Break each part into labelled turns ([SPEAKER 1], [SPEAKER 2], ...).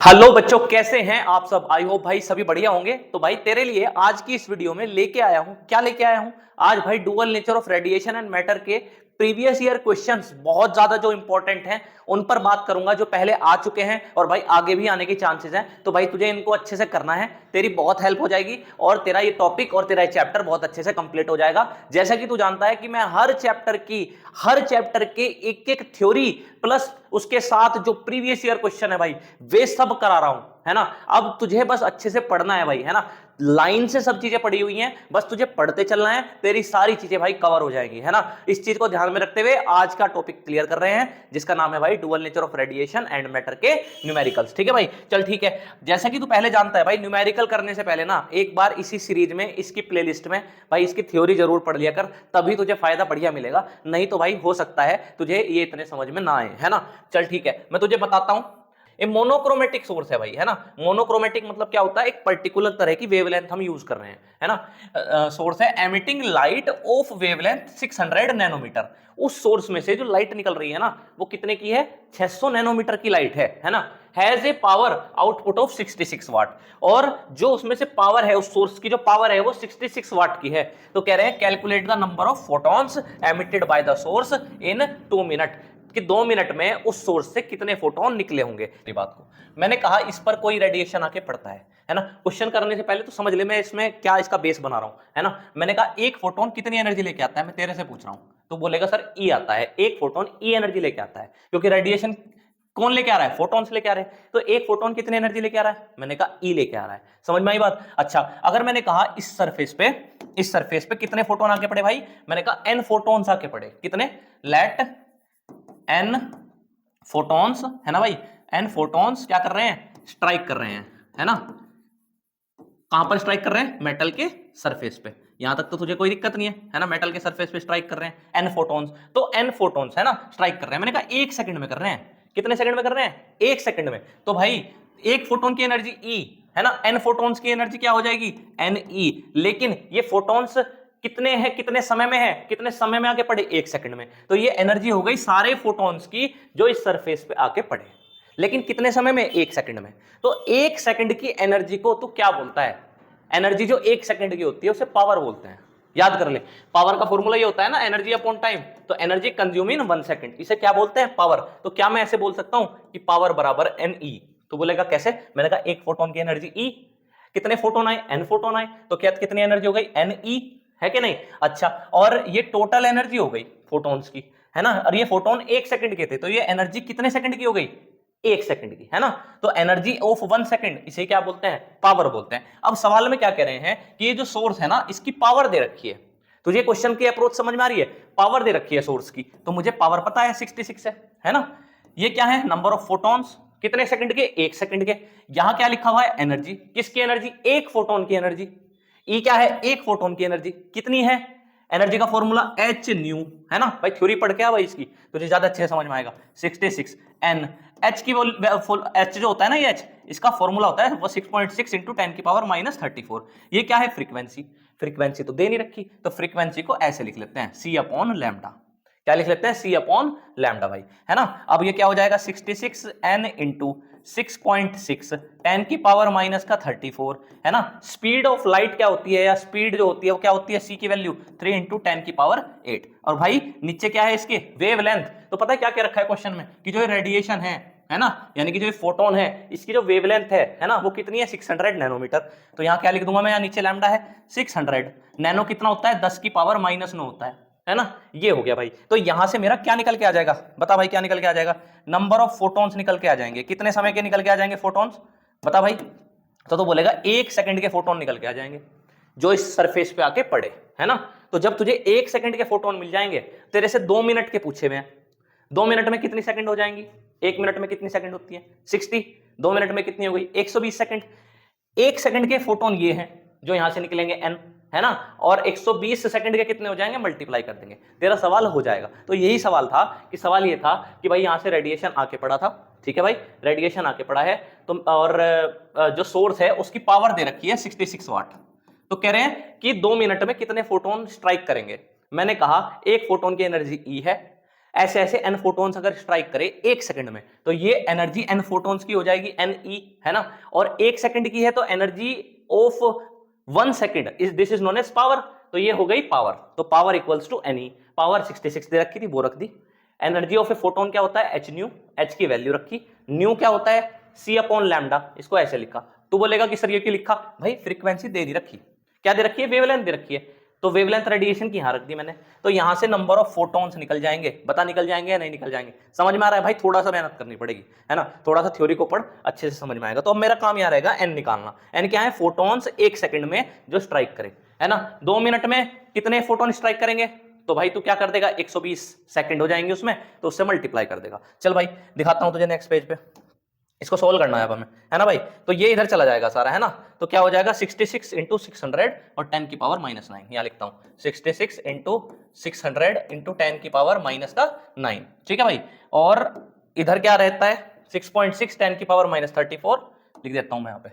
[SPEAKER 1] Hello बच्चों, कैसे हैं आप सब। आई होप भाई सभी बढ़िया होंगे। तो भाई तेरे लिए आज की इस वीडियो में लेके आया हूं, क्या लेके आया हूं आज भाई, dual nature of radiation and matter के प्रीवियस ईयर क्वेश्चंस बहुत ज्यादा जो इंपॉर्टेंट हैं उन पर बात करूंगा, जो पहले आ चुके हैं और भाई आगे भी आने के चांसेस हैं। तो भाई तुझे इनको अच्छे से करना है, तेरी बहुत हेल्प हो जाएगी और तेरा ये टॉपिक और तेरा ये चैप्टर बहुत अच्छे से कंप्लीट हो जाएगा। जैसा कि तू जानता है कि मैं हर चैप्टर के एक एक थ्योरी प्लस उसके साथ जो प्रीवियस ईयर क्वेश्चन है भाई वे सब करा रहा हूं, है ना। अब तुझे बस अच्छे से पढ़ना है भाई, है ना। लाइन से सब चीजें पड़ी हुई हैं, बस तुझे पढ़ते चलना है, तेरी सारी चीजें भाई कवर हो जाएंगी, है ना। इस चीज को ध्यान में रखते हुए आज का टॉपिक क्लियर कर रहे हैं, जिसका नाम है भाई dual nature of radiation and matter के न्यूमेरिकल्स। ठीक है भाई, चल ठीक है। जैसा कि तू पहले जानता है भाई, न्यूमेरिकल करने से पहले ना एक बार इसी सीरीज में, इसकी प्लेलिस्ट में भाई इसकी थ्योरी जरूर पढ़ लिया कर, तभी तुझे फायदा बढ़िया मिलेगा। नहीं तो भाई हो सकता है तुझे ये इतने समझ में ना आए, है ना। चल ठीक है, मैं तुझे बताता हूं। ये मोनोक्रोमेटिक सोर्स है भाई, है ना। मोनोक्रोमेटिक मतलब क्या होता है, एक पर्टिकुलर तरह की वेवलेंथ हम यूज कर रहे हैं, है ना। सोर्स है emitting light of wavelength 600 nanometer. उस सोर्स में से जो लाइट निकल रही है ना, वो कितने की है, 600 नैनोमीटर की लाइट है ना। Has a power output of 66 वाट, और जो उसमें से पावर है, उस सोर्स की जो पावर है वो 66 वाट की है। तो कह रहे हैं calculate the number of photons emitted by the source in 2 minute, कि 2 मिनट में उस सोर्स से कितने फोटोन निकले होंगे। इस बात को मैंने कहा, इस पर कोई रेडिएशन आके पड़ता है ना। क्वेश्चन करने से पहले तो समझ ले मैं इसमें क्या इसका बेस बना रहा हूं, है ना। मैंने कहा एक फोटोन कितनी एनर्जी लेके आता है, मैं तेरे से पूछ रहा हूं। तो बोलेगा सर ई आता है, एक फोटोन ई एनर्जी लेके आता है, क्योंकि रेडिएशन कौन लेके आ रहा है, फोटॉन्स लेके आ रहे हैं। तो एक फोटोन कितनी एनर्जी लेके आ रहा है, मैंने कहा ई लेके आ रहा है। समझ में आई बात। अच्छा, अगर मैंने कहा इस सरफेस पे कितने फोटोन आके पड़े भाई, मैंने कहा एन फोटोन्स आके पड़े। कितने, लेट एन फोटॉन्स, है ना भाई। एन फोटॉन्स क्या कर रहे हैं, स्ट्राइक कर रहे हैं, है ना। कहां पर स्ट्राइक कर रहे हैं, मेटल के सरफेस पे। यहां तक तो तुझे कोई दिक्कत नहीं है ना। मेटल के सरफेस पे स्ट्राइक कर रहे हैं एन फोटॉन्स, तो एन फोटॉन्स है ना स्ट्राइक कर रहे हैं। मैंने कहा 1 सेकंड में कर रहे हैं। कितने सेकंड में कर रहे हैं, 1 सेकंड में। तो भाई एक फोटोन की एनर्जी ई, है ना। एन फोटॉन्स की एनर्जी क्या हो जाएगी, एन ई। लेकिन ये फोटॉन्स कितने हैं, कितने समय में है, कितने समय में आके पड़े, 1 सेकंड में। तो ये एनर्जी हो गई सारे फोटॉन्स की जो इस सरफेस पे आके पड़े, लेकिन कितने समय में, 1 सेकंड में। तो 1 सेकंड की एनर्जी को तू क्या बोलता है, एनर्जी जो 1 सेकंड की होती है उसे पावर बोलते हैं। याद कर ले, पावर का फॉर्मूला ये होता है ना, एनर्जी अपॉन टाइम। तो एनर्जी कंज्यूम इन 1 सेकंड, इसे क्या बोलते हैं, पावर। तो क्या मैं ऐसे बोल सकता हूं कि पावर बराबर एन ई। तो बोलेगा कैसे, मैंने कहा एक फोटोन की एनर्जी ई, कितने फोटोन आए, एन फोटोन आए, तो क्या कितनी एनर्जी हो गई, एन ई, है कि नहीं। अच्छा, और ये टोटल एनर्जी हो गई फोटोन्स की, है ना। और ये फोटोन 1 सेकंड के थे, तो ये एनर्जी कितने सेकंड की हो गई, 1 सेकंड की, है ना। तो एनर्जी ऑफ 1 सेकंड, इसे क्या बोलते हैं, पावर बोलते हैं। अब सवाल में क्या कह रहे हैं कि ये जो सोर्स है ना, इसकी पावर दे रखी है। तुझे क्वेश्चन की अप्रोच समझ में आ रही है, पावर दे रखी है सोर्स की, तो मुझे पावर पता है 66 है ना। ये क्या है, नंबर ऑफ फोटॉन्स, कितने सेकंड के, 1 सेकंड के। यहां क्या लिखा हुआ है, एनर्जी, किसकी एनर्जी, एक फोटोन की एनर्जी। ई क्या है, एक फोटोन की एनर्जी कितनी है, एनर्जी का फॉर्मूला एच न्यू, है ना भाई। थ्योरी पढ़ के आ भाई इसकी, तुझे ज्यादा अच्छे से समझ में आएगा। 66 एन, एच की एच जो होता है ना, ये एच, इसका फॉर्मूला होता है वो 6.6 इंटू 10 की पावर -34। ये क्या है, फ्रीक्वेंसी। फ्रीक्वेंसी तो दे नहीं रखी, तो फ्रीक्वेंसी को ऐसे लिख लेते हैं, सी अपॉन लैम्डा। क्या लिख लेते हैं, सी अपॉन लैम्डा भाई, है ना। अब ये क्या हो जाएगा, 66 एन इंटू 6.6 10 की पावर माइनस का 34, है ना। स्पीड ऑफ लाइट क्या होती है, या स्पीड जो होती है वो क्या होती है, सी की वैल्यू 3 इंटू 10 की पावर 8। और भाई नीचे क्या है इसके, वेवलेंथ। तो पता है क्या क्या रखा है क्वेश्चन में, कि जो रेडिएशन है ना, यानी कि जो फोटोन है, इसकी जो वेवलेंथ है ना, वो कितनी है, 600 नैनोमीटर। तो यहां क्या लिख दूंगा मैं, यहाँ नीचे लैम्डा है 600, नैनो कितना होता है, 10 की पावर -9 होता है ना। ये हो गया भाई। तो यहां से मेरा क्या निकल के आ जाएगा, बता भाई क्या निकल के आ जाएगा, नंबर ऑफ फोटॉन्स निकल के आ जाएंगे। कितने समय के निकल के आ जाएंगे फोटॉन्स, बता भाई। तो बोलेगा 1 सेकंड के फोटोन निकल के आ जाएंगे जो इस सरफेस पे आके पड़े, है ना। तो जब तुझे 1 सेकंड के फोटोन मिल जाएंगे, तेरे से 2 मिनट के पूछे हुए हैं, 2 मिनट में कितनी सेकंड हो जाएंगी, 1 मिनट में कितनी सेकंड होती है, 60, 2 मिनट में कितनी हो गई, 120 सेकंड। 1 सेकंड के फोटोन ये हैं जो यहां से निकलेंगे एन, है ना। और 120 सेकंड के कितने हो जाएंगे, मल्टीप्लाई कर देंगे, तेरा सवाल हो जाएगा। तो यही सवाल था, कि सवाल ये था कि भाई यहां से रेडिएशन आके पड़ा था, ठीक है भाई, रेडिएशन आके पड़ा है तो, और जो सोर्स है उसकी पावर दे रखी है 66 वाट। तो कह रहे हैं कि 2 मिनट में कितने फोटोन स्ट्राइक करेंगे। मैंने कहा एक फोटोन की एनर्जी ई है, ऐसे ऐसे n फोटॉन्स अगर स्ट्राइक करे एक सेकंड में, तो ये एनर्जी n फोटॉन्स की हो जाएगी Ne, है ना। और एक सेकंड की है तो energy of 1 second is this is known as power, तो ये हो गई पावर। तो power equals to Ne, power 66 दे रखी थी वो रख दी। एनर्जी ऑफ ए फोटोन क्या होता है, h न्यू, h की वैल्यू रखी, न्यू क्या होता है c अपॉन लैम्डा, इसको ऐसे लिखा। तू बोलेगा कि सर ये क्यों लिखा, भाई फ्रीक्वेंसी दे दी रखी, क्या दे रखी है, वेवलेंथ दे रखी है, तो वेवलेंथ रेडिएशन की यहां रख दी मैंने, तो यहां से नंबर ऑफ फोटॉन्स निकल जाएंगे, बता निकल जाएंगे या नहीं निकल जाएंगे, समझ में आ रहा है भाई, थोड़ा सा मेहनत करनी पड़ेगी, है ना, थोड़ा सा थ्योरी को पढ़, अच्छे से समझ में आएगा। तो अब मेरा काम यहां रहेगा एन निकालना, एन क्या है, फोटॉन्स एक सेकंड में जो स्ट्राइक करे, है ना। 2 मिनट में कितने फोटोन स्ट्राइक करेंगे, तो भाई तू क्या कर देगा, 120 सेकंड हो जाएंगे उसमें, तो उससे मल्टीप्लाई कर देगा। चल भाई दिखाता हूं तुझे नेक्स्ट पेज पे, इसको सोल्व करना है अब हमें, है ना भाई। तो ये इधर चला जाएगा सारा, है ना, तो क्या हो जाएगा 66 इंटू 600 और 10 की पावर -9, यहाँ लिखता हूँ 66 इंटू 600 इंटू 10 की पावर -9, ठीक है भाई। और इधर क्या रहता है 6.6 10 की पावर -34, लिख देता हूं मैं यहाँ पे,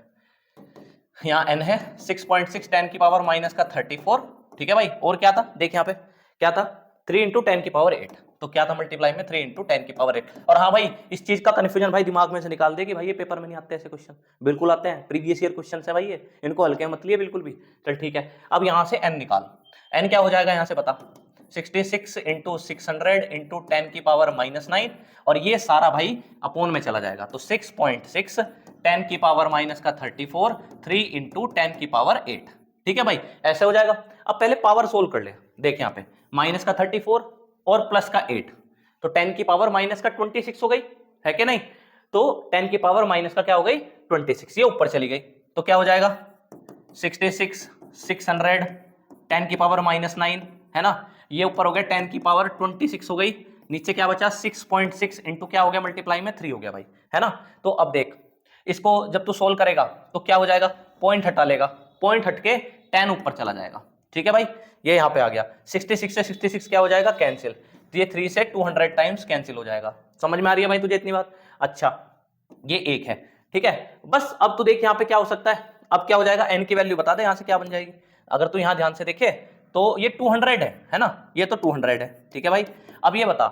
[SPEAKER 1] यहाँ n है 6.6 10 की पावर -34, ठीक है भाई। और क्या था, देख यहाँ पे क्या था, 3 इंटू 10 की पावर 8, तो क्या था मल्टीप्लाई में 3 इंटू 10 की पावर 8। और हाँ भाई इस चीज का कंफ्यूजन भाई दिमाग में से निकाल दे कि भाई ये पेपर में नहीं आते ऐसे क्वेश्चन, बिल्कुल आते हैं, प्रीवियस ईयर क्वेश्चन है भाई ये, इनको हल्के मत लिए बिल्कुल भी। चल ठीक है, अब यहाँ से n निकाल, n क्या हो जाएगा यहाँ से बता, 66 इंटू 600 इंटू 10 की पावर -9, और ये सारा भाई अपोन में चला जाएगा, तो 6.6 10 की पावर -34 3 इंटू 10 की पावर 8, ठीक है भाई, ऐसे हो जाएगा। अब पहले पावर सोल्व कर ले, देख यहाँ पे -34 और प्लस का 8, तो 10 की पावर माइनस का 26 हो गई, है कि नहीं, तो 10 की पावर माइनस का क्या हो गई 26, ये ऊपर चली गई, तो क्या हो जाएगा 66 600 10 की पावर -9, है ना, ये ऊपर हो गया 10 की पावर 26 हो गई, नीचे क्या बचा 6.6 इंटू क्या हो गया मल्टीप्लाई में 3 हो गया भाई, है ना। तो अब देख इसको जब तू सोल्व करेगा तो क्या हो जाएगा, पॉइंट हटा लेगा, पॉइंट हट के 10 ऊपर चला जाएगा, ठीक है भाई, ये यहाँ पे आ गया 66 से 66 क्या हो जाएगा कैंसिल, तो ये 3 से 200 टाइम्स कैंसिल हो जाएगा। समझ में आ रही है भाई तुझे इतनी बात, अच्छा ये एक है, ठीक है। बस अब तू देख यहाँ पे क्या हो सकता है, अब क्या हो जाएगा, n की वैल्यू बता दे यहाँ से क्या बन जाएगी, अगर तू यहाँ ध्यान से देखे तो ये 200 है ना, ये तो 200 है, ठीक है भाई। अब ये बता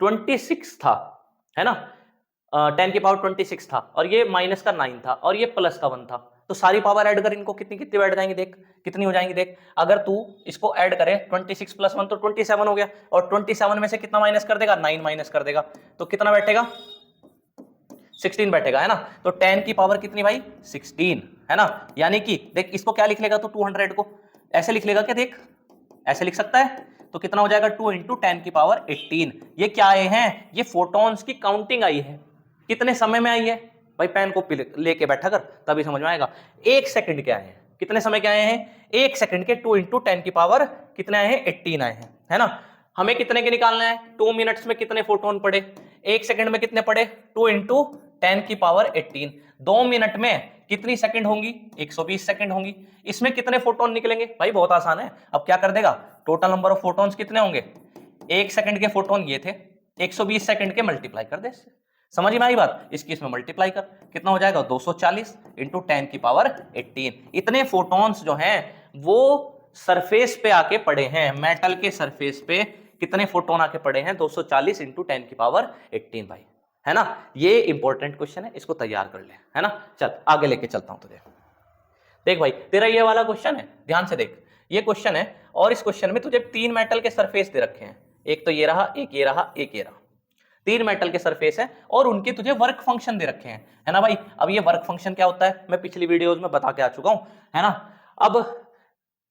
[SPEAKER 1] 26 था, है ना, 10 की पावर 26 था, और ये माइनस का 9 था, और ये प्लस का 1 था, तो सारी पावर ऐड कर इनको, कितनी कितनी बैठ जाएंगी देख, कितनी हो जाएंगी देख, अगर तू इसको ऐड करे 26 + 1 तो 27 हो गया, और 27 में से कितना माइनस कर देगा, 9 माइनस कर देगा, तो कितना बैठेगा 16 बैठेगा, है ना। तो 10 की पावर कितनी भाई 16, है ना, यानी कि देख इसको क्या लिख लेगा तो 200 को ऐसे लिख लेगा क्या, देख ऐसे लिख सकता है, तो कितना हो जाएगा 2 इंटू 10 की पावर 18। ये क्या आए हैं, ये फोटॉन्स की काउंटिंग आई है, कितने समय में आई है भाई, पेन को लेके बैठा कर तभी समझ में आएगा। 1 सेकंड के आए हैं, कितने समय के आए हैं, 1 सेकंड के 2 इंटू 10 की पावर कितने आए हैं 18 आए हैं, है ना। हमें कितने के निकालना है, 2 मिनट्स में कितने फोटोन पड़े, 1 सेकंड में कितने पड़े 2 इंटू 10 की पावर 18, 2 मिनट में कितनी सेकंड होंगी 120 सेकंड होंगी, इसमें कितने फोटोन निकलेंगे भाई, बहुत आसान है। अब क्या कर देगा, टोटल नंबर ऑफ फोटोन्स कितने होंगे, 1 सेकंड के फोटोन ये थे, 120 सेकंड के मल्टीप्लाई कर दे, समझ में आई बात, इसकी इसमें मल्टीप्लाई कर, कितना हो जाएगा 240 इंटू 10 की पावर 18। इतने फोटॉन्स जो हैं वो सरफेस पे आके पड़े हैं, मेटल के सरफेस पे कितने फोटोन आके पड़े हैं 240 इंटू 10 की पावर 18 भाई, है ना। ये इंपॉर्टेंट क्वेश्चन है, इसको तैयार कर ले, है ना। चल आगे लेके चलता हूं तुझे, देख भाई तेरा ये वाला क्वेश्चन है, ध्यान से देख, ये क्वेश्चन है, और इस क्वेश्चन में तुझे 3 मेटल के सरफेस दे रखे हैं, एक तो ये रहा, एक ये रहा, एक ये रहा, 3 मेटल के सरफेस है, और उनके तुझे वर्क फंक्शन दे रखे हैं, है ना भाई। अब ये वर्क फंक्शन क्या होता है मैं पिछली वीडियोस में बता के आ चुका हूं, है ना। अब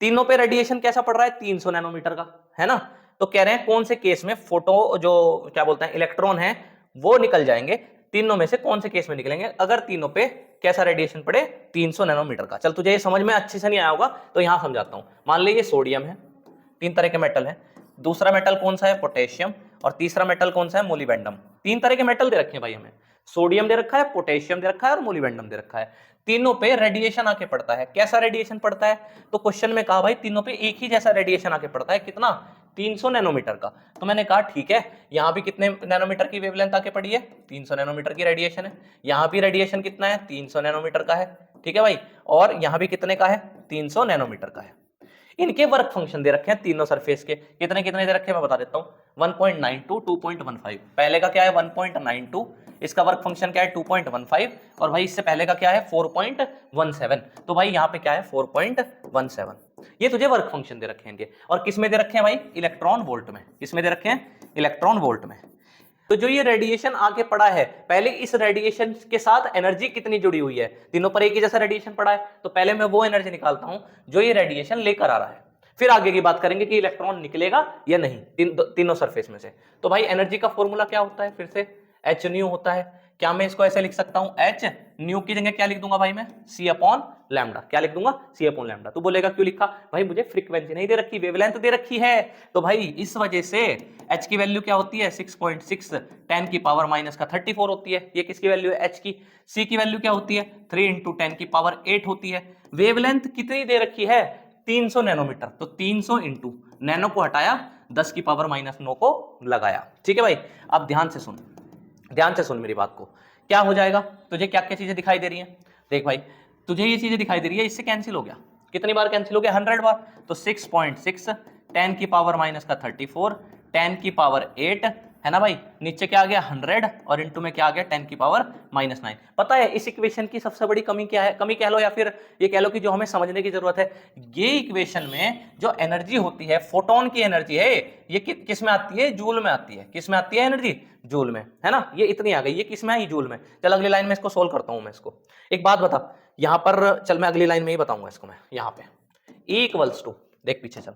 [SPEAKER 1] तीनों पे रेडिएशन कैसा पड़ रहा है 300 नैनोमीटर का, है ना। तो कह रहे हैं कौन से केस में फोटो जो क्या बोलते हैं इलेक्ट्रॉन है वो निकल जाएंगे, तीनों में से कौन से केस में निकलेंगे अगर तीनों पे कैसा रेडिएशन पड़े 300 नैनोमीटर का। चल तुझे ये समझ में अच्छे से नहीं आया होगा तो यहां समझाता हूं। मान लीजिए सोडियम है, 3 तरह के मेटल है, दूसरा मेटल कौन सा है पोटेशियम, और तीसरा मेटल कौन सा है मोलिबेंडम। 3 तरह के मेटल दे रखे हैं भाई हमें, सोडियम दे रखा है, पोटेशियम दे रखा है और मोलिबेंडम दे रखा है। तीनों पे रेडिएशन आके पड़ता है, कैसा रेडिएशन पड़ता है, तो क्वेश्चन में कहा भाई तीनों पे एक ही जैसा रेडिएशन आके पड़ता है, कितना 300 नैनोमीटर का। तो मैंने कहा ठीक है, यहां भी कितने नैनोमीटर की वेवलेंथ आके पड़ी है 300 नैनोमीटर की रेडिएशन है, यहां भी रेडिएशन कितना है 300 नैनोमीटर का है, ठीक है भाई, और यहां भी कितने का है 300 नैनोमीटर का है। इनके वर्क फंक्शन दे रखे हैं तीनों सरफेस के, कितने कितने दे रखे हैं मैं बता देता हूं। 1.92, 2.15। पहले का क्या है 1.92, इसका वर्क फंक्शन क्या है 2.15, और भाई इससे पहले का क्या है 4.17। तो भाई यहाँ पे क्या है 4.17। ये तुझे वर्क फंक्शन दे रखे हैं इनके, और किस में दे रखे हैं भाई, इलेक्ट्रॉन वोल्ट में। किस में दे रखे हैं, इलेक्ट्रॉन वोल्ट में। तो जो ये रेडिएशन आगे पड़ा है, पहले इस रेडिएशन के साथ एनर्जी कितनी जुड़ी हुई है, तीनों पर एक ही जैसा रेडिएशन पड़ा है, तो पहले मैं वो एनर्जी निकालता हूं जो ये रेडिएशन लेकर आ रहा है, फिर आगे की बात करेंगे कि इलेक्ट्रॉन निकलेगा या नहीं तीनों सरफेस में से। तो भाई एनर्जी का फॉर्मूला क्या होता है, फिर से एच न्यू होता है। क्या मैं इसको ऐसे लिख सकता हूं, एच न्यू की जगह क्या लिख दूंगा भाई मैं, सी अपॉन लैम्डा। क्या लिख दूंगा, सी अपॉन लैम्डा। तू बोलेगा क्यों लिखा, भाई मुझे फ्रीक्वेंसी नहीं दे रखी, वेवलेंथ दे रखी है। तो भाई इस वजह से एच की वैल्यू क्या होती है 6.6 10 की पावर माइनस का 34 होती है। ये किसकी वैल्यू है, एच की। सी की वैल्यू क्या होती है 3 इंटू 10 की पावर 8 होती है। वेवलेंथ कितनी दे रखी है 300 नैनोमीटर। तो 300 इंटू नैनो को हटाया 10 की पावर माइनस 9 को लगाया। ठीक है भाई, अब ध्यान से सुन मेरी बात को। क्या हो जाएगा, तुझे क्या क्या चीजें दिखाई दे रही हैं, देख भाई तुझे ये चीजें दिखाई दे रही है, इससे कैंसिल हो गया, कितनी बार कैंसिल हो गया 100 बार। तो 6.6 10 की पावर माइनस का 34 10 की पावर 8 है ना भाई, नीचे क्या आ गया 100 और इनटू में क्या आ गया 10 की पावर माइनस 9। पता है इस इक्वेशन की सबसे बड़ी कमी क्या है, कमी कह लो या फिर ये कह लो कि जो हमें समझने की जरूरत है, ये इक्वेशन में जो एनर्जी होती है, फोटोन की एनर्जी है, ये किस में आती है, जूल में आती है। किस में आती है एनर्जी, जूल में, है ना। ये इतनी आ गई, ये किस में आई, जूल में। चल अगली लाइन में इसको सोल्व करता हूं मैं इसको। एक बात बता यहां पर, चल मैं अगली लाइन में ही बताऊंगा इसको मैं। यहां पे E इक्वल्स टू, देख पीछे चल,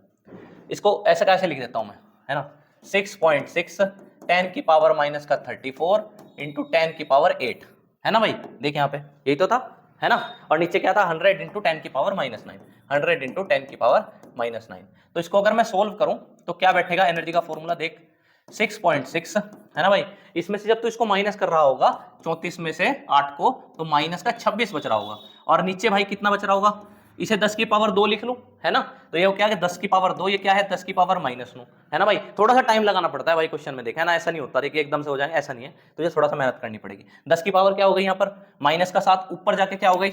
[SPEAKER 1] इसको ऐसे कैसे लिख देता हूं मैं, है ना। 6.6 10 की पावर माइनस का 34 इंटू 10 की पावर 8 है ना भाई। देख यहाँ पे यही तो था, है ना। और नीचे क्या था 100 इंटू 10 की पावर माइनस 9, 100 इंटू 10 की पावर माइनस 9। तो इसको अगर मैं सोल्व करूं तो क्या बैठेगा, एनर्जी का फॉर्मूला देख 6.6 है ना भाई। इसमें से जब तू इसको माइनस कर रहा होगा 34 में से 8 को, तो माइनस का 26 बच रहा होगा। और नीचे भाई कितना बच रहा होगा, इसे 10 की पावर 2 लिख लो, है ना। तो ये क्या है 10 की पावर 2, ये क्या है 10 की पावर माइनस 9, है ना भाई। थोड़ा सा टाइम लगाना पड़ता है भाई क्वेश्चन में, देखा है ना, ऐसा नहीं होता देखिए एकदम से हो जाएंगे, ऐसा नहीं है, तुझे थोड़ा सा मेहनत करनी पड़ेगी। 10 की पावर क्या हो गई यहाँ पर, माइनस का 7, ऊपर जाके क्या हो गई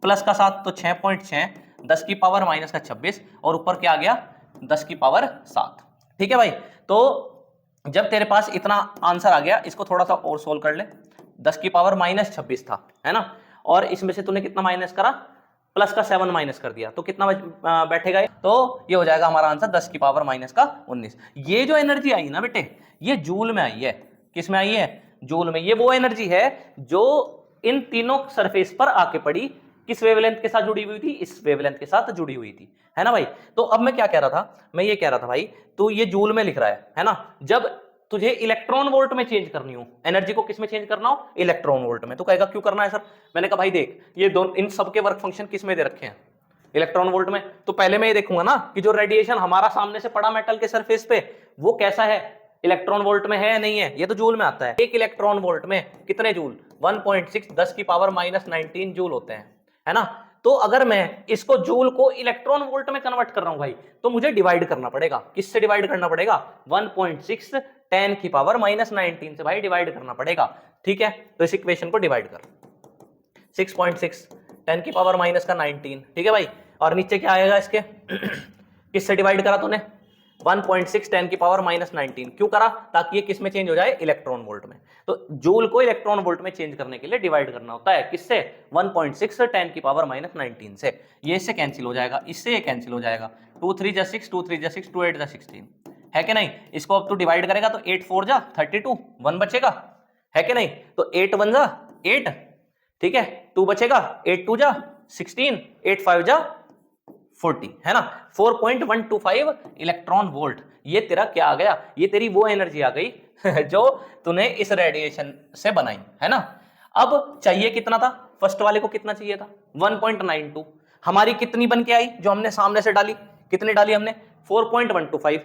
[SPEAKER 1] प्लस का 7, तो 6.6 10 की पावर माइनस का 26, और ऊपर क्या आ गया 10 की पावर 7। ठीक है भाई, तो जब तेरे पास इतना आंसर आ गया, इसको थोड़ा सा और सोल्व कर ले। 10 की पावर माइनस 26 था, है ना, और इसमें से तूने कितना माइनस करा, प्लस का 7 माइनस कर दिया, तो कितना बैठेगा, तो ये हो जाएगा हमारा आंसर 10 की पावर माइनस का 19। ये जो एनर्जी आई ना बेटे, ये जूल में आई है। किस में आई है, जूल में। ये वो एनर्जी है जो इन तीनों सरफेस पर आके पड़ी, किस वेवलेंथ के साथ जुड़ी हुई थी, इस वेवलेंथ के साथ जुड़ी हुई थी, है ना भाई। तो अब मैं क्या कह रहा था, मैं ये कह रहा था भाई, तो ये जूल में लिख रहा है ना। जब तुझे इलेक्ट्रॉन वोल्ट में चेंज करनी हो, एनर्जी को किस में चेंज करना हो, इलेक्ट्रॉन वोल्ट में। तो कहेगा क्यों करना है सर, मैंने कहा भाई देख, ये दोनों इन सबके वर्क फंक्शन किस में दे रखे हैं, इलेक्ट्रॉन वोल्ट में। तो पहले मैं ये देखूंगा ना कि जो रेडिएशन हमारा सामने से पड़ा मेटल के सरफेस पे, वो कैसा है, इलेक्ट्रॉन वोल्ट में है या नहीं है। ये तो जूल में आता है। एक इलेक्ट्रॉन वोल्ट में कितने जूल, 1.6 10 की पावर माइनस 19 जूल होते हैं, है ना। तो अगर मैं इसको जूल को इलेक्ट्रॉन वोल्ट में कन्वर्ट कर रहा हूं भाई, तो मुझे डिवाइड करना पड़ेगा। किससे डिवाइड करना पड़ेगा, 1.6 10 की पावर माइनस 19 से भाई डिवाइड करना पड़ेगा। ठीक है, तो इस इक्वेशन को डिवाइड कर, 6.6 10 की पावर माइनस का 19, ठीक है भाई। और नीचे क्या आएगा इसके किससे डिवाइड करा तूने, 1.6 10 की पावर माइनस 19। क्यों करा, ताकि ये किस में चेंज हो जाए, इलेक्ट्रॉन वोल्ट में। तो जूल को इलेक्ट्रॉन वोल्ट में चेंज करने के लिए डिवाइड करना होता है, किससे, 1.6 10 की पावर माइनस 19 से। ये इससे कैंसिल हो जाएगा, इससे ये कैंसिल हो जाएगा, 2 3 जा 6, 2 3 जा 6, 2 8 जा 16, है कि नहीं। इसको अब तू डिवाइड करेगा तो 8 4 जा 32, 1 बचेगा, है कि नहीं। तो 8 1 जा 8, ठीक है, 2 बचेगा, 8 2 जा 16, 8 5 जा 40, है ना। 4.125 इलेक्ट्रॉन वोल्ट, ये तेरा क्या आ गया, ये तेरी वो एनर्जी आ गई जो तूने इस रेडिएशन से बनाई, है ना। अब चाहिए कितना था, फर्स्ट वाले को कितना चाहिए था, 1.92। हमारी कितनी बन के आई, जो हमने सामने से डाली, कितनी डाली हमने, 4.125।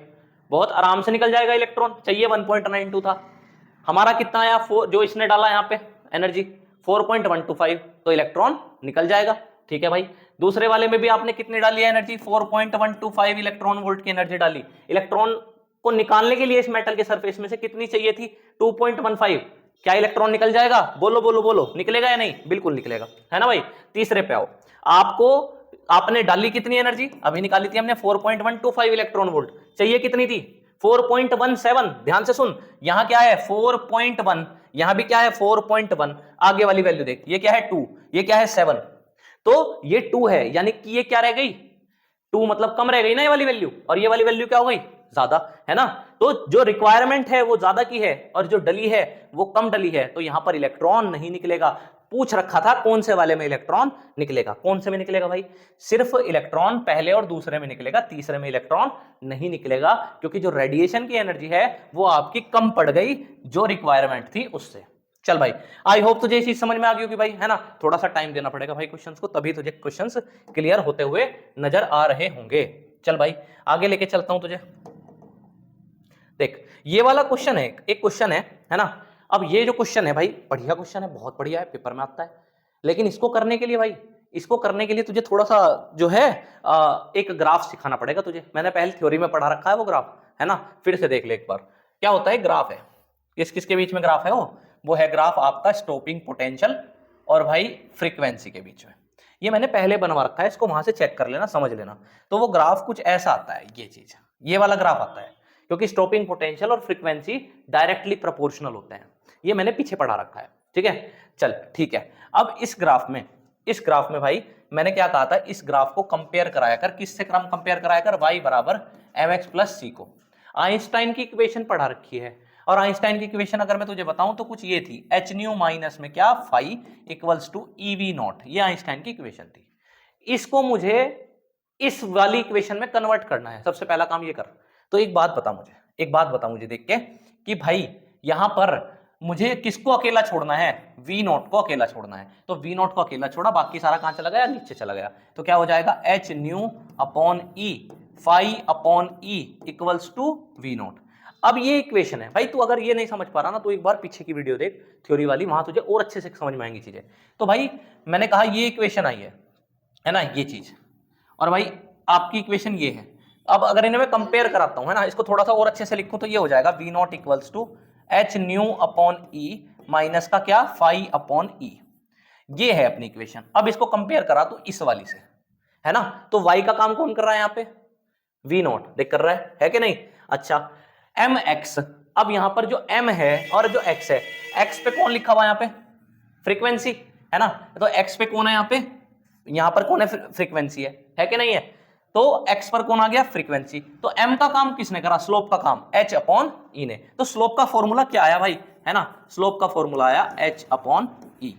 [SPEAKER 1] बहुत आराम से निकल जाएगा इलेक्ट्रॉन, चाहिए 1.92 था। हमारा कितना आया, जो इसने डाला यहाँ पे एनर्जी 4.125, तो इलेक्ट्रॉन निकल जाएगा। ठीक है भाई, दूसरे वाले में भी आपने कितनी डाली है एनर्जी, 4.125 इलेक्ट्रॉन वोल्ट की एनर्जी डाली। इलेक्ट्रॉन को निकालने के लिए इस मेटल के सरफेस में से कितनी चाहिए थी, 2.15। क्या इलेक्ट्रॉन निकल जाएगा, बोलो बोलो बोलो, निकलेगा या नहीं, बिल्कुल निकलेगा, है ना भाई। तीसरे पे आओ, आपको आपने डाली कितनी एनर्जी, अभी निकाली थी हमने 4.125 इलेक्ट्रॉन वोल्ट, चाहिए कितनी थी 4.17। ध्यान से सुन, यहां क्या है 4.1, यहां भी क्या है 4.1, आगे वाली वैल्यू देख, ये क्या है 2, ये क्या है 7, तो ये 2 है, यानी कि ये क्या रह गई 2, मतलब कम रह गई ना ये वाली वैल्यू, और ये वाली वैल्यू क्या हो गई ज्यादा, है ना। तो जो रिक्वायरमेंट है वो ज्यादा की है और जो डली है वो कम डली है, तो यहां पर इलेक्ट्रॉन नहीं निकलेगा। पूछ रखा था कौन से वाले में इलेक्ट्रॉन निकलेगा, कौन से में निकलेगा भाई, सिर्फ इलेक्ट्रॉन पहले और दूसरे में निकलेगा, तीसरे में इलेक्ट्रॉन नहीं निकलेगा, क्योंकि जो रेडिएशन की एनर्जी है वो आपकी कम पड़ गई जो रिक्वायरमेंट थी उससे। चल भाई, आई होप तुझे ये चीज समझ में आ गई होगी भाई, है ना। थोड़ा सा टाइम देना पड़ेगा भाई क्वेश्चंस को, तभी तुझे क्वेश्चंस क्लियर होते हुए नजर आ रहे होंगे। चल भाई आगे लेके चलता हूं तुझे। देख ये वाला क्वेश्चन है, एक क्वेश्चन है ना। अब ये जो क्वेश्चन है भाई बढ़िया क्वेश्चन है, बहुत बढ़िया है, पेपर में आता है, लेकिन इसको करने के लिए भाई, इसको करने के लिए तुझे थोड़ा सा जो है एक ग्राफ सिखाना पड़ेगा तुझे। मैंने पहले थ्योरी में पढ़ा रखा है वो ग्राफ, है ना, फिर से देख ले एक बार क्या होता है। ग्राफ है, किस किसके बीच में ग्राफ है, वो है ग्राफ आपका स्टॉपिंग पोटेंशियल और भाई फ्रीक्वेंसी के बीच में। ये मैंने पहले बनवा रखा है, इसको वहां से चेक कर लेना, समझ लेना। तो वो ग्राफ कुछ ऐसा आता है, ये चीज, ये वाला ग्राफ आता है, क्योंकि स्टॉपिंग पोटेंशियल और फ्रीक्वेंसी डायरेक्टली प्रोपोर्शनल होते हैं। ये मैंने पीछे पढ़ा रखा है, ठीक है। चल ठीक है, अब इस ग्राफ में भाई मैंने क्या कहा था, इस ग्राफ को कंपेयर कराया कर, किससे कंपेयर कराया कर, y बराबर mx प्लस सी को। आइंस्टाइन की इक्वेशन पढ़ा रखी है, और आइंस्टाइन की इक्वेशन अगर मैं तुझे बताऊं तो कुछ ये थी, एच न्यू माइनस में क्या phi equals to EV naught, ये आइंस्टाइन की इक्वेशन थी। इसको मुझे इस वाली इक्वेशन में कन्वर्ट करना है, सबसे पहला काम ये कर। तो एक बात बता मुझे देख के कि भाई यहां पर मुझे किसको अकेला छोड़ना है, वी नॉट को अकेला छोड़ना है। तो वी नॉट को अकेला छोड़ा, बाकी सारा कहां चला गया, नीचे चला गया। तो क्या हो जाएगा, h nu upon e phi upon e equals to V naught. अब ये इक्वेशन है भाई, तू अगर ये नहीं समझ पा रहा ना तो एक बार पीछे की वीडियो देख थ्योरी वाली, वहां तुझे और अच्छे से समझ में आएंगी चीजें। तो भाई मैंने कहा ये इक्वेशन आई है ना, ये चीज, और भाई आपकी इक्वेशन ये है। अब अगर इन्हें मैं कंपेयर कराता हूं, है ना, इसको थोड़ा सा और अच्छे से लिखूं तो ये हो जाएगा V naught equals to h nu upon e minus का क्या फाई अपॉन ई। ये है अपनी इक्वेशन। अब इसको कंपेयर करा तो इस वाली से, है ना। तो y का काम कौन कर रहा है यहाँ पे, वी नॉट देख कर रहा है कि नहीं। अच्छा एम एक्स, अब यहां पर जो m है और जो x है, x पे कौन लिखा हुआ है यहाँ पे, फ्रीक्वेंसी, है ना। तो x पे कौन है यहाँ पे, यहां पर कौन है, फ्रीक्वेंसी है कि नहीं है। तो x पर कौन आ गया, फ्रीक्वेंसी। तो m का काम किसने करा, स्लोप का काम h अपॉन ई ने। तो स्लोप का फॉर्मूला क्या आया भाई, है ना, स्लोप का फॉर्मूला आया h अपॉन ई।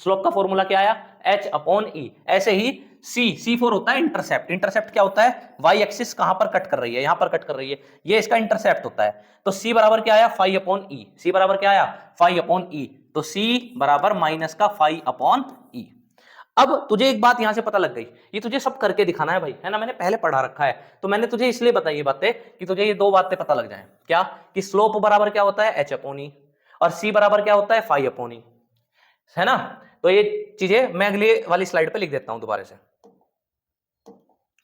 [SPEAKER 1] स्लोप का फॉर्मूला क्या आया, h अपॉन ई। ऐसे ही C4 होता है इंटरसेप्ट। इंटरसेप्ट क्या होता है, y एक्सिस कहां पर कट कर रही है, यहां पर कट कर रही है, ये इसका इंटरसेप्ट होता है। तो C बराबर क्या आया, फाई अपॉन ई। C बराबर क्या आया, फाई अपॉन ई। तो C बराबर माइनस का फाई अपॉन ई। अब तुझे एक बात यहां से पता लग गई, ये तुझे सब करके दिखाना है भाई, है ना, मैंने पहले पढ़ा रखा है। तो मैंने तुझे इसलिए बताई ये बातें कि तुझे ये दो बातें पता लग जाएं, क्या, कि स्लोप बराबर क्या होता है, h अपॉन ई, और C बराबर क्या होता है, फाई अपॉन ई, है ना। तो ये चीजें मैं अगली वाली स्लाइड पे लिख देता हूं दोबारा से।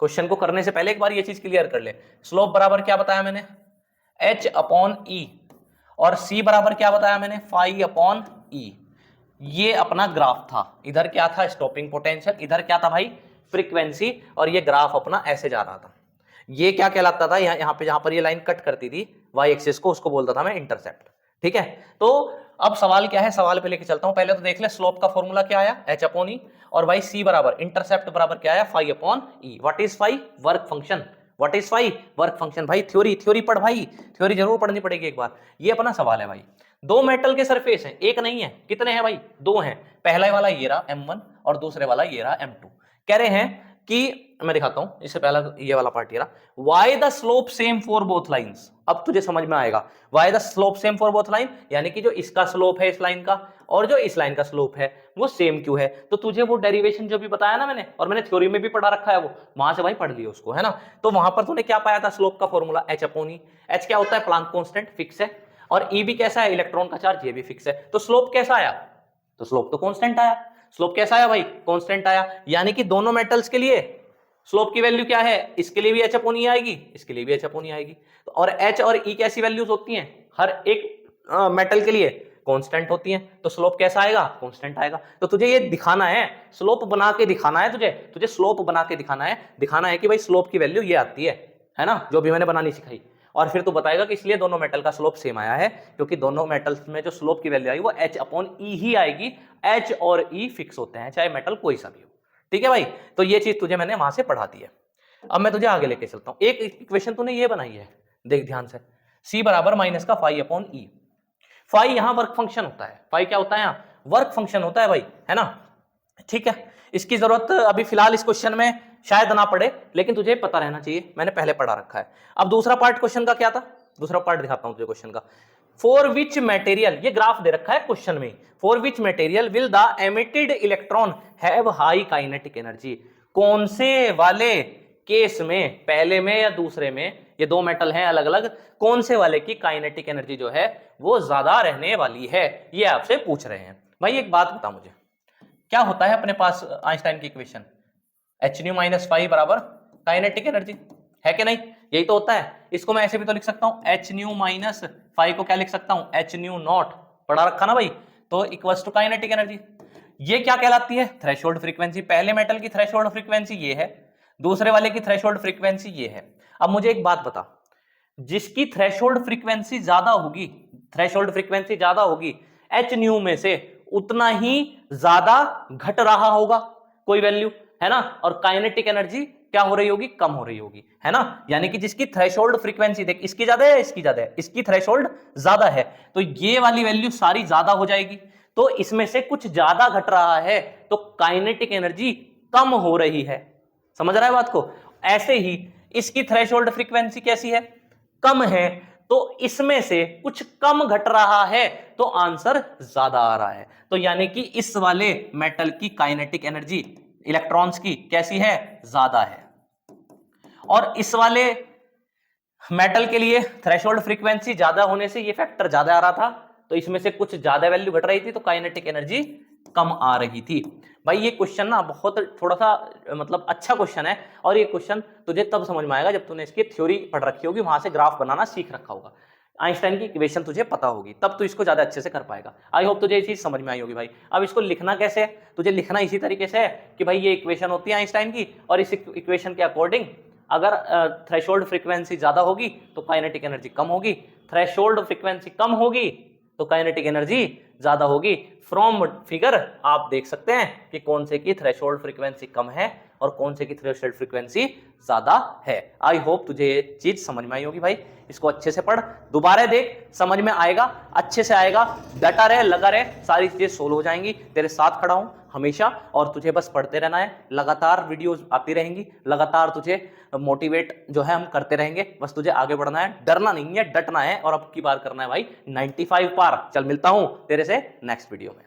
[SPEAKER 1] क्वेश्चन को करने से पहले एक बार ये चीज क्लियर कर ले। स्लोप बराबर क्या बताया मैंने, h अपॉन ई, और C बराबर क्या बताया मैंने, फाई अपॉन ई। ये अपना ग्राफ था, इधर क्या था, स्टॉपिंग पोटेंशियल, इधर क्या था भाई, फ्रीक्वेंसी, और ये ग्राफ अपना ऐसे जा रहा था। ये क्या कहलाता था, यहाँ पे जहां पर ये लाइन कट करती थी वाई एक्सिस को, उसको बोलता था मैं इंटरसेप्ट, ठीक है। तो अब सवाल क्या है, सवाल पे लेके चलता हूं। पहले तो देख ले स्लोप का फॉर्मूला क्या आया, h अपॉन ई, और भाई C बराबर इंटरसेप्ट बराबर क्या आया, phi upon e. What is phi, work function. What is phi, work function. भाई थ्योरी पढ़ भाई, थ्योरी जरूर पढ़नी पड़ेगी एक बार। ये अपना सवाल है भाई, दो मेटल के सरफेस हैं, एक नहीं है, कितने हैं भाई, दो हैं। पहला वाला ये रहा M1 और दूसरे वाला ये रहा M2। कह रहे हैं कि, मैं दिखाता हूं, इससे पहला ये वाला पार्ट ये रहा, why the slope same for both lines. अब तुझे समझ में आएगा why the slope same for both line, यानी कि जो इसका स्लोप है इस लाइन का और जो इस लाइन का स्लोप है वो सेम क्यों है। तो तुझे वो डेरिवेशन जो भी बताया ना मैंने, और मैंने थ्योरी में भी पढ़ा रखा है, वो वहां से भाई पढ़ लिया उसको, है ना। तो वहां पर तूने क्या पाया था, स्लोप का फॉर्मूला h अपॉन ई। h क्या होता है, प्लांक कांस्टेंट, फिक्स है, और e भी कैसा है, इलेक्ट्रॉन का चार्ज, ये भी फिक्स है। तो स्लोप कैसा आया, तो स्लोप तो कांस्टेंट आया। स्लोप कैसा आया भाई, कांस्टेंट आया, यानी कि दोनों मेटल्स के लिए स्लोप की वैल्यू क्या है, इसके लिए भी h अपॉन ई आएगी, इसके लिए भी h अपॉन ई आएगी। तो और h और e कैसी वैल्यूज होती हैं हर एक मेटल के लिए, कांस्टेंट होती हैं, तो स्लोप कैसा आएगा, कांस्टेंट आएगा। तो तुझे ये दिखाना है, स्लोप बना के दिखाना है, तुझे स्लोप बना के दिखाना है कि भाई स्लोप की वैल्यू ये आती है ना, जो भी मैंने बनानी सिखाई। और फिर तू बताएगा कि इसलिए दोनों मेटल का स्लोप सेम आया है, क्योंकि दोनों मेटल्स में जो स्लोप की वैल्यू आई वो H/E ही आएगी। H और E फिक्स होते हैं, चाहे मेटल कोई सा भी हो। ठीक है भाई, तो ये चीज तुझे मैंने वहां से पढ़ा दी है। अब मैं तुझे आगे लेके चलता हूं। एक इक्वेशन तूने ये बनाई है, देख ध्यान से, C बराबर माइनस का φ/E। फाई यहां वर्क फंक्शन होता है, फाई क्या होता है यहाँ, वर्क फंक्शन होता है भाई, है ना। ठीक है, इसकी जरूरत अभी फिलहाल इस क्वेश्चन में शायद ना पड़े, लेकिन तुझे पता रहना चाहिए, मैंने पहले पढ़ा रखा है। अब दूसरा पार्ट क्वेश्चन का क्या था, दूसरा पार्ट दिखाता हूं तुझे क्वेश्चन का। फॉर विच मटेरियल, ये ग्राफ दे रखा है क्वेश्चन में, for which material will the emitted electron have high kinetic energy. कौन से वाले केस में, पहले में या दूसरे में, ये दो मेटल हैं अलग अलग, कौन से वाले की काइनेटिक एनर्जी जो है वो ज्यादा रहने वाली है, ये आपसे पूछ रहे हैं। भाई एक बात बता मुझे, क्या होता है अपने पास आइंस्टाइन की इक्वेशन, H/nu - phi बराबर काइनेटिक एनर्जी, है कि नहीं, यही तो होता है। इसको मैं ऐसे भी तो लिख सकता हूं, H/nu - phi को क्या लिख सकता हूं, H/nu0, पढ़ा रखा ना भाई, तो इक्वल्स टू काइनेटिक एनर्जी। ये क्या कहलाती है, थ्रेशोल्ड फ्रीक्वेंसी। पहले मेटल की थ्रेशोल्ड फ्रीक्वेंसी ये है, दूसरे वाले की थ्रेशोल्ड फ्रीक्वेंसी ये है। अब मुझे एक बात बता, जिसकी थ्रेशोल्ड फ्रीक्वेंसी ज्यादा होगी, थ्रेशोल्ड फ्रीक्वेंसी ज्यादा होगी, H/nu में से उतना ही ज्यादा घट रहा होगा कोई वैल्यू, है ना, और काइनेटिक एनर्जी क्या हो रही होगी, कम हो रही होगी, है ना। यानी कि जिसकी थ्रेशोल्ड फ्रीक्वेंसी, देख इसकी ज्यादा है, इसकी ज्यादा है, इसकी थ्रेशोल्ड ज्यादा है, तो ये वाली वैल्यू सारी ज्यादा हो जाएगी। तो इसमें से कुछ ज्यादा घट रहा है, तो काइनेटिक एनर्जी कम हो रही है। समझ रहा है बात को। ऐसे ही इसकी थ्रेशोल्ड फ्रीक्वेंसी कैसी है, कम है, तो इसमें से कुछ कम घट रहा है, तो आंसर ज्यादा आ रहा है। तो यानी कि इस वाले मेटल की काइनेटिक एनर्जी इलेक्ट्रॉन्स की कैसी है, ज्यादा है। और इस वाले मेटल के लिए थ्रेशोल्ड फ्रीक्वेंसी ज्यादा होने से ये फैक्टर ज्यादा आ रहा था, तो इसमें से कुछ ज्यादा वैल्यू घट रही थी, तो काइनेटिक एनर्जी कम आ रही थी। भाई ये क्वेश्चन ना बहुत थोड़ा सा मतलब अच्छा क्वेश्चन है, और ये क्वेश्चन तुझे तब समझ में आएगा जब तूने इसकी थ्योरी पढ़ रखी होगी, वहां से ग्राफ बनाना सीख रखा होगा, आइंस्टाइन की इक्वेशन तुझे पता होगी, तब तू इसको ज्यादा अच्छे से कर पाएगा। आई होप तुझे ये चीज समझ में आई होगी भाई। अब इसको लिखना कैसे है, तुझे लिखना इसी तरीके से है कि भाई ये इक्वेशन होती है आइंस्टाइन की, और इस इक्वेशन के अकॉर्डिंग अगर थ्रेशोल्ड फ्रीक्वेंसी ज्यादा होगी तो काइनेटिक एनर्जी कम होगी, थ्रेशोल्ड फ्रीक्वेंसी कम होगी तो काइनेटिक एनर्जी ज्यादा होगी। फ्रॉम फिगर आप देख सकते हैं कि कौन से की थ्रेशोल्ड फ्रीक्वेंसी कम है और कौन से की थ्रेशोल्ड फ्रीक्वेंसी ज्यादा है। आई होप तुझे ये चीज समझ में आई होगी भाई। इसको अच्छे से पढ़, दोबारा देख, समझ में आएगा, अच्छे से आएगा, डटा रहे, लगा रहे, सारी चीजें सोल्व हो जाएंगी। तेरे साथ खड़ा हूं हमेशा, और तुझे बस पढ़ते रहना है, लगातार वीडियोस आती रहेंगी, लगातार तुझे मोटिवेट जो है हम करते रहेंगे, बस तुझे आगे बढ़ना है, डरना नहीं है, डटना है, और अब की बार करना है भाई 95 पार। चल मिलता हूं तेरे से नेक्स्ट वीडियो में।